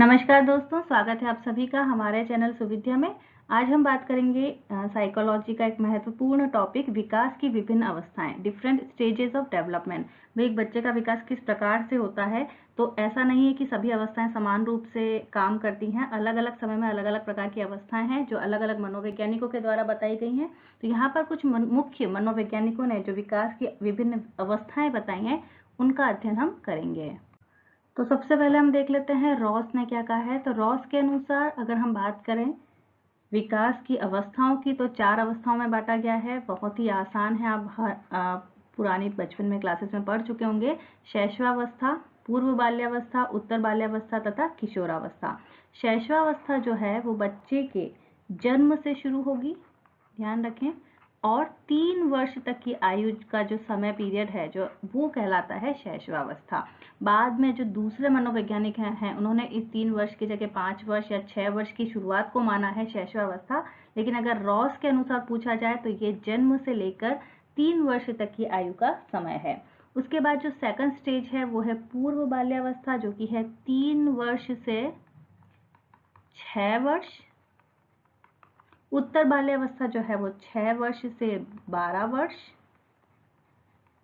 नमस्कार दोस्तों, स्वागत है आप सभी का हमारे चैनल सुविद्या में। आज हम बात करेंगे साइकोलॉजी का एक महत्वपूर्ण टॉपिक, विकास की विभिन्न अवस्थाएं, डिफरेंट स्टेजेस ऑफ डेवलपमेंट। भाई, एक बच्चे का विकास किस प्रकार से होता है, तो ऐसा नहीं है कि सभी अवस्थाएं समान रूप से काम करती हैं। अलग अलग समय में अलग अलग प्रकार की अवस्थाएं हैं जो अलग अलग मनोवैज्ञानिकों के द्वारा बताई गई हैं। तो यहाँ पर कुछ मुख्य मनोवैज्ञानिकों ने जो विकास की विभिन्न अवस्थाएं बताई हैं, उनका अध्ययन हम करेंगे। तो सबसे पहले हम देख लेते हैं रॉस ने क्या कहा है। तो रॉस के अनुसार अगर हम बात करें विकास की अवस्थाओं की, तो 4 अवस्थाओं में बांटा गया है। बहुत ही आसान है, आप पुरानी बचपन में क्लासेस में पढ़ चुके होंगे। शैशवावस्था, पूर्व बाल्यावस्था, उत्तर बाल्यावस्था तथा किशोरावस्था। शैशवावस्था जो है वो बच्चे के जन्म से शुरू होगी, ध्यान रखें, और 3 वर्ष तक की आयु का जो समय पीरियड है जो वो कहलाता है शैशवावस्था। बाद में जो दूसरे मनोवैज्ञानिक हैं उन्होंने इस 3 वर्ष की जगह 5 वर्ष या 6 वर्ष की शुरुआत को माना है शैशवावस्था। लेकिन अगर रॉस के अनुसार पूछा जाए तो ये जन्म से लेकर 3 वर्ष तक की आयु का समय है। उसके बाद जो सेकंड स्टेज है वो है पूर्व बाल्यावस्था, जो कि है 3 वर्ष से 6 वर्ष। उत्तर बाल्यावस्था जो है वो 6 वर्ष से 12 वर्ष,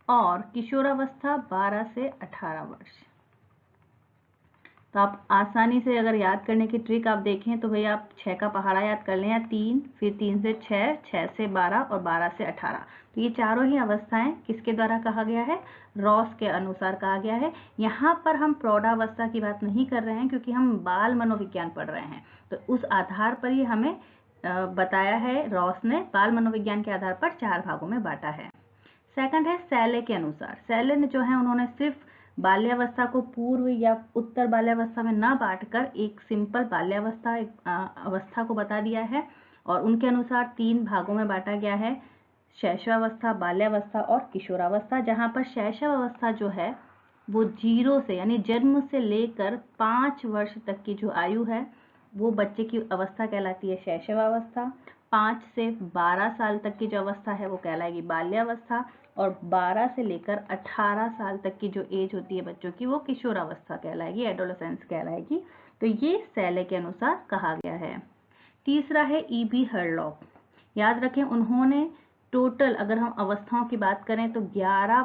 और किशोरावस्था 12 से 18 वर्ष। तो आप आसानी से अगर याद करने की ट्रिक आप देखें तो भाई आप 6 का पहाड़ा याद कर लें, या 3, फिर 3 से 6, 6 से 12 और 12 से 18। तो ये चारों ही अवस्थाएं किसके द्वारा कहा गया है? रॉस के अनुसार कहा गया है। यहाँ पर हम प्रौढ़ावस्था की बात नहीं कर रहे हैं क्योंकि हम बाल मनोविज्ञान पढ़ रहे हैं, तो उस आधार पर ही हमें बताया है रॉस ने। बाल मनोविज्ञान के आधार पर 4 भागों में बांटा है। सेकंड है सैले के अनुसार। सैले ने जो है उन्होंने सिर्फ बाल्यावस्था को पूर्व या उत्तर बाल्यावस्था में न बांटकर एक सिंपल बाल्यावस्था अवस्था को बता दिया है, और उनके अनुसार 3 भागों में बांटा गया है, शैशवावस्था, बाल्यावस्था और किशोरावस्था। जहां पर शैशवावस्था जो है वो 0 से यानी जन्म से लेकर 5 वर्ष तक की जो आयु है वो बच्चे की अवस्था कहलाती है शैशवावस्था। 5 से 12 साल तक की जो अवस्था है वो कहलाएगी बाल्यावस्था, और 12 से लेकर 18 साल तक की जो एज होती है बच्चों की वो किशोरावस्था कहलाएगी, एडोलेसेंस कहलाएगी। तो ये सैले के अनुसार कहा गया है। तीसरा है ईबी हरलॉक। याद रखें, उन्होंने टोटल अगर हम अवस्थाओं की बात करें तो 11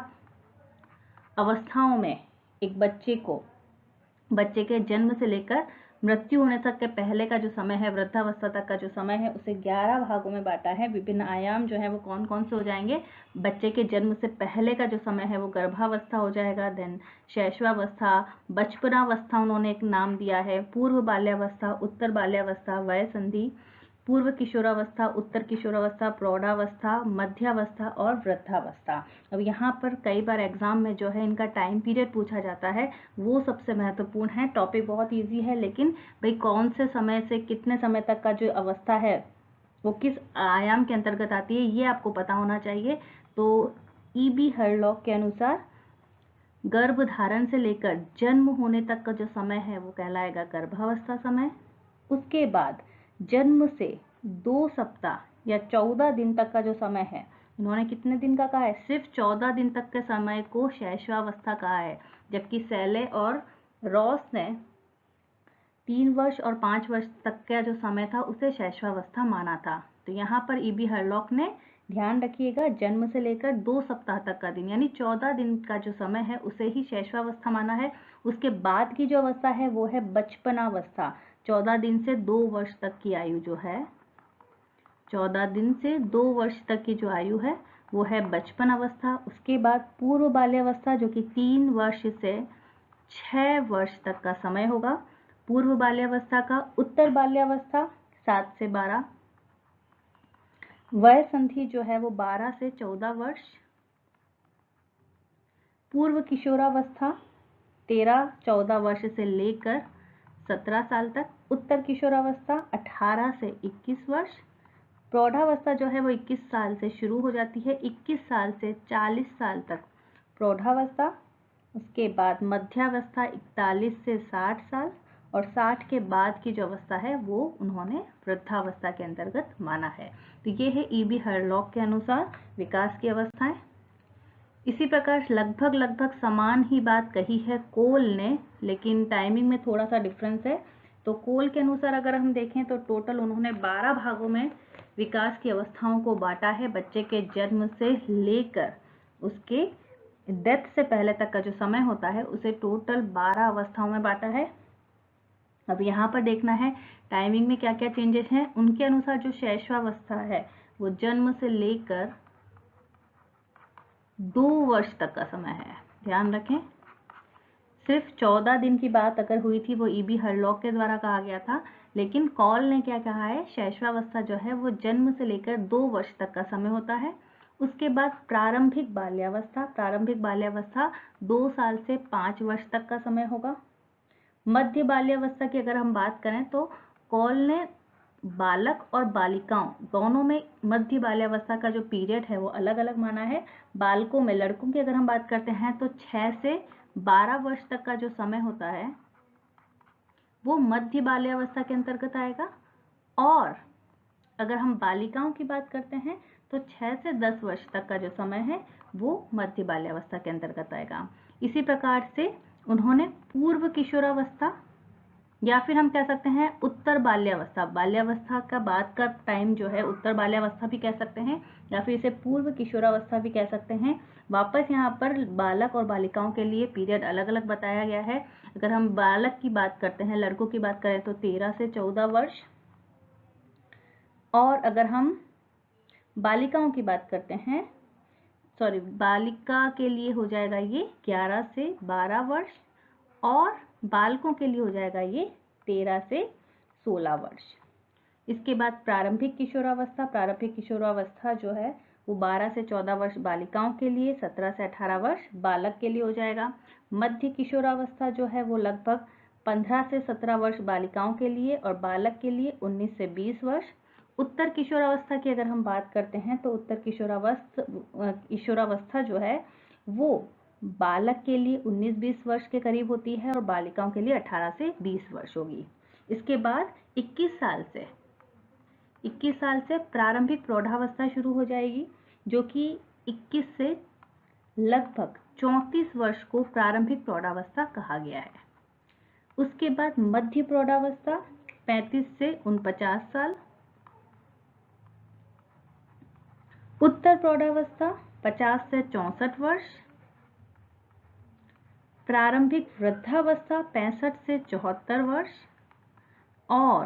अवस्थाओं में एक बच्चे के जन्म से लेकर मृत्यु होने तक के पहले का जो समय है, वृद्धावस्था तक का जो समय है, उसे 11 भागों में बांटा है। विभिन्न आयाम जो है वो कौन कौन से हो जाएंगे? बच्चे के जन्म से पहले का जो समय है वो गर्भावस्था हो जाएगा, देन शैशवावस्था, बचपनावस्था उन्होंने एक नाम दिया है, पूर्व बाल्यावस्था, उत्तर बाल्यावस्था, वय संधि, पूर्व किशोरावस्था, उत्तर किशोरावस्था, प्रौढ़ावस्था, मध्यावस्था और वृद्धावस्था। अब यहाँ पर कई बार एग्जाम में जो है इनका टाइम पीरियड पूछा जाता है, वो सबसे महत्वपूर्ण है। टॉपिक बहुत इजी है, लेकिन भाई कौन से समय से कितने समय तक का जो अवस्था है वो किस आयाम के अंतर्गत आती है, ये आपको पता होना चाहिए। तो ईबी हरलॉक के अनुसार गर्भ धारण से लेकर जन्म होने तक का जो समय है वो कहलाएगा गर्भावस्था समय। उसके बाद जन्म से 2 सप्ताह या 14 दिन तक का जो समय है, उन्होंने कितने दिन का कहा है? सिर्फ 14 दिन तक के समय को शैशवावस्था कहा है, जबकि सैले और रॉस ने 3 वर्ष और 5 वर्ष तक का जो समय था उसे शैशवावस्था माना था। तो यहाँ पर ईबी हरलॉक ने, ध्यान रखिएगा, जन्म से लेकर 2 सप्ताह तक का दिन यानी 14 दिन का जो समय है उसे ही शैशवावस्था माना है। उसके बाद की जो अवस्था है वो है बचपनावस्था। 14 दिन से 2 वर्ष तक की आयु जो है, 14 दिन से 2 वर्ष तक की जो आयु है वो है बचपन अवस्था। उसके बाद पूर्व बाल्यावस्था जो कि 3 वर्ष से 6 वर्ष तक का समय होगा, पूर्व बाल्यावस्था का। उत्तर बाल्यावस्था 7 से 12, वय संधि जो है वो 12 से 14 वर्ष, पूर्व किशोरावस्था 13-14 वर्ष से लेकर 17 साल तक, उत्तर किशोरावस्था 18 से 21 वर्ष, प्रौढ़ावस्था जो है वो 21 साल से शुरू हो जाती है, 21 साल से 40 साल तक प्रौढ़ावस्था। उसके बाद मध्यावस्था 41 से 60 साल, और 60 के बाद की जो अवस्था है वो उन्होंने वृद्धावस्था के अंतर्गत माना है। तो ये है ईबी हरलॉक के अनुसार विकास की अवस्थाएं। इसी प्रकार लगभग समान ही बात कही है कोल ने, लेकिन टाइमिंग में थोड़ा सा डिफरेंस है। तो कोल के अनुसार अगर हम देखें तो टोटल उन्होंने 12 भागों में विकास की अवस्थाओं को बांटा है। बच्चे के जन्म से लेकर उसके डेथ से पहले तक का जो समय होता है उसे टोटल 12 अवस्थाओं में बांटा है। अब यहाँ पर देखना है टाइमिंग में क्या क्या चेंजेस हैं। उनके अनुसार जो शैशवावस्था है वो जन्म से लेकर 2 वर्ष तक का समय है। ध्यान रखें, सिर्फ 14 दिन की बात अगर हुई थी वो ईबी हरलॉक के द्वारा कहा गया था, लेकिन कॉल ने क्या कहा है, शैशवावस्था जो है वो जन्म से लेकर 2 वर्ष तक का समय होता है। उसके बाद प्रारंभिक बाल्यावस्था 2 साल से 5 वर्ष तक का समय होगा। मध्य बाल्यावस्था की अगर हम बात करें तो कॉल ने बालक और बालिकाओं दोनों में मध्य बाल्यावस्था का जो पीरियड है वो अलग अलग माना है। बालकों में, लड़कों की अगर हम बात करते हैं तो 6 से 12 वर्ष तक का जो समय होता है वो मध्य बाल्यावस्था के अंतर्गत आएगा, और अगर हम बालिकाओं की बात करते हैं तो 6 से 10 वर्ष तक का जो समय है वो मध्य बाल्यावस्था के अंतर्गत आएगा। इसी प्रकार से उन्होंने पूर्व किशोरावस्था या फिर हम कह सकते हैं उत्तर बाल्यावस्था का बाद का टाइम जो है उत्तर बाल्यावस्था भी कह सकते हैं, या फिर इसे पूर्व किशोरावस्था भी कह सकते हैं। वापस यहाँ पर बालक और बालिकाओं के लिए पीरियड अलग अलग बताया गया है। अगर हम बालक की बात करते हैं, लड़कों की बात करें तो 13 से 14 वर्ष, और अगर हम बालिकाओं की बात करते हैं, बालिका के लिए हो जाएगा ये 11 से 12 वर्ष, और बालकों के लिए हो जाएगा ये 13 से 16 वर्ष। इसके बाद प्रारंभिक किशोरावस्था जो है वो 12 से 14 वर्ष बालिकाओं के लिए, 17 से 18 वर्ष बालक के लिए हो जाएगा। मध्य किशोरावस्था जो है वो लगभग 15 से 17 वर्ष बालिकाओं के लिए और बालक के लिए 19 से 20 वर्ष। उत्तर किशोरावस्था की अगर हम बात करते हैं तो उत्तर किशोरावस्था जो है वो बालक के लिए 19-20 वर्ष के करीब होती है और बालिकाओं के लिए 18 से 20 वर्ष होगी। इसके बाद 21 साल से प्रारंभिक प्रौढ़ावस्था शुरू हो जाएगी, जो कि 21 से लगभग 34 वर्ष को प्रारंभिक प्रौढ़ावस्था कहा गया है। उसके बाद मध्य प्रौढ़ावस्था 35 से 49 साल, उत्तर प्रौढ़ावस्था 50 से 64 वर्ष, प्रारंभिक वृद्धावस्था 65 से 74 वर्ष, और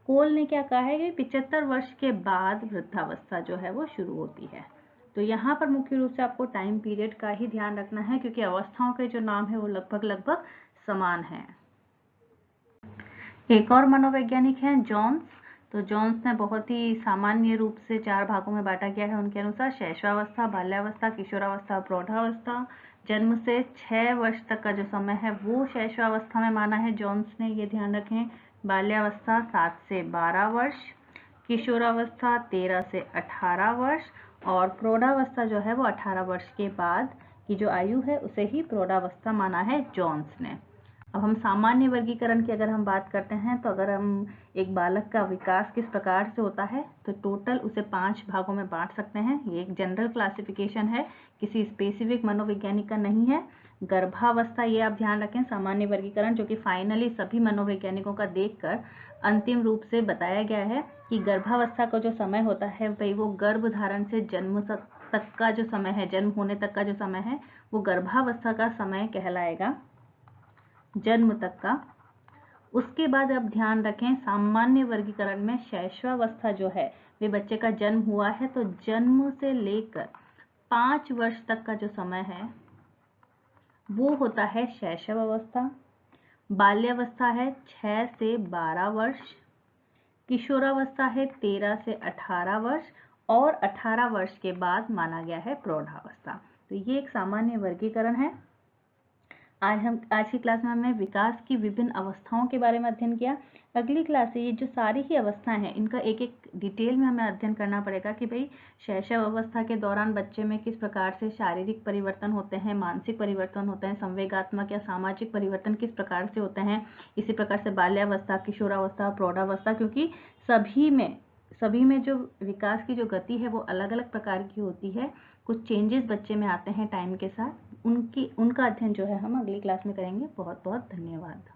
कोल ने क्या कहा है कि 75 वर्ष के बाद वृद्धावस्था जो है वो शुरू होती है। तो यहाँ पर मुख्य रूप से आपको टाइम पीरियड का ही ध्यान रखना है, क्योंकि अवस्थाओं के जो नाम है वो लगभग समान हैं। एक और मनोवैज्ञानिक हैं जॉन्स। तो जॉन्स ने बहुत ही सामान्य रूप से 4 भागों में बांटा गया है उनके अनुसार, शैशवावस्था, बाल्यावस्था, किशोरावस्था, प्रौढ़ावस्था। जन्म से 6 वर्ष तक का जो समय है वो शैशवावस्था में माना है जॉन्स ने, ये ध्यान रखें। बाल्यावस्था 7 से 12 वर्ष, किशोरावस्था 13 से 18 वर्ष, और प्रौढ़ावस्था जो है वो 18 वर्ष के बाद की जो आयु है उसे ही प्रौढ़ावस्था माना है जॉन्स ने। अब हम सामान्य वर्गीकरण की अगर हम बात करते हैं तो अगर हम एक बालक का विकास किस प्रकार से होता है तो टोटल उसे 5 भागों में बांट सकते हैं। ये एक जनरल क्लासिफिकेशन है, किसी स्पेसिफिक मनोवैज्ञानिक का नहीं है। गर्भावस्था, ये आप ध्यान रखें, सामान्य वर्गीकरण जो कि फाइनली सभी मनोवैज्ञानिकों का देखकर अंतिम रूप से बताया गया है कि गर्भावस्था का जो समय होता है भाई वो गर्भ धारण से जन्म तक का जो समय है, जन्म होने तक का जो समय है वो गर्भावस्था का समय कहलाएगा, जन्म तक का। उसके बाद अब ध्यान रखें सामान्य वर्गीकरण में शैशवावस्था जो है वे बच्चे का जन्म हुआ है तो जन्म से लेकर 5 वर्ष तक का जो समय है वो होता है शैशवावस्था। बाल्यावस्था है 6 से 12 वर्ष, किशोरावस्था है 13 से 18 वर्ष, और 18 वर्ष के बाद माना गया है प्रौढ़ावस्था। तो ये एक सामान्य वर्गीकरण है। आज की क्लास में हमने विकास की विभिन्न अवस्थाओं के बारे में अध्ययन किया। अगली क्लास से ये जो सारी ही अवस्थाएं हैं इनका एक एक डिटेल में हमें अध्ययन करना पड़ेगा कि भाई शैशव अवस्था के दौरान बच्चे में किस प्रकार से शारीरिक परिवर्तन होते हैं, मानसिक परिवर्तन होते हैं, संवेगात्मक या सामाजिक परिवर्तन किस प्रकार से होते हैं। इसी प्रकार से बाल्यावस्था, किशोरावस्था, प्रौढ़ावस्था, क्योंकि सभी में जो विकास की जो गति है वो अलग अलग प्रकार की होती है। कुछ चेंजेस बच्चे में आते हैं टाइम के साथ, उनका अध्ययन जो है हम अगली क्लास में करेंगे। बहुत बहुत धन्यवाद।